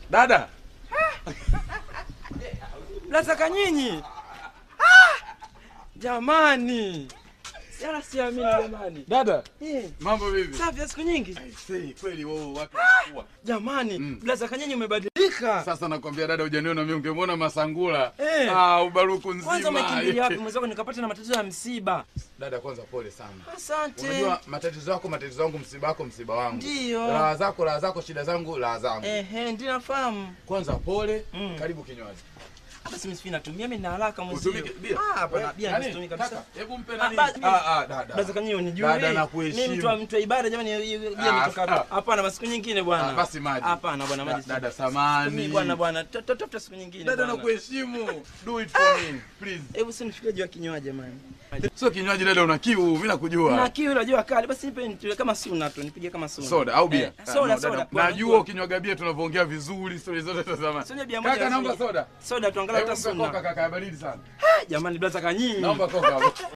Dada. Blaza Kanyinyi. Jamani. Sala siamini jamani. Dada. Mambo vipi? Safi siku nyingi. Sei, kweli wao watu wakubwa. Jamani, Blaza Kanyinyi umebadilika. Sasa nakwambia dada, hujaniona mimi, ungemwona Masangula. Ubaruku nzima. Kwanza umekimbilia wapi? Mwenzako nikapata na matatizo ya msiba. Dada, kwanza pole sana. Asante. Unajua matatizo yako matatizo yangu, msiba wako msiba wangu. Ndio. Raha zako shida zangu raha zangu. Ndio nafahamu. Kwanza pole, karibu kinywaji. Basi mimi natumia, mimi na haraka mzee. Hapana, bia nitumie kabisa. Hebu mpe nani? Dada. Blaza Kanyinyi unijue. Dada nakuheshimu. Mimi mtu wa ibada jamani, bia nitoka. Hapana, basi siku nyingine bwana. Basi maji. Hapana bwana, maji. Dada samani. Mimi bwana, tafuta siku nyingine. Dada nakuheshimu. Do it for me, please. Hebu usinifikie juu ya kinywaji jamani. Sio kinywaji dada, una kiu, mimi nakujua. Na kiu unajua kali, basi nipe kama suna tu, nipige kama suna. Soda au bia? Soda. Najua ukinywaga bia tunavyoongea vizuri, stories zote za zamani. Kaka naomba soda. Soda tuangalie hata suna. Kaka baridi sana. Jamani Blaza Kanyinyi. Naomba koka hapo.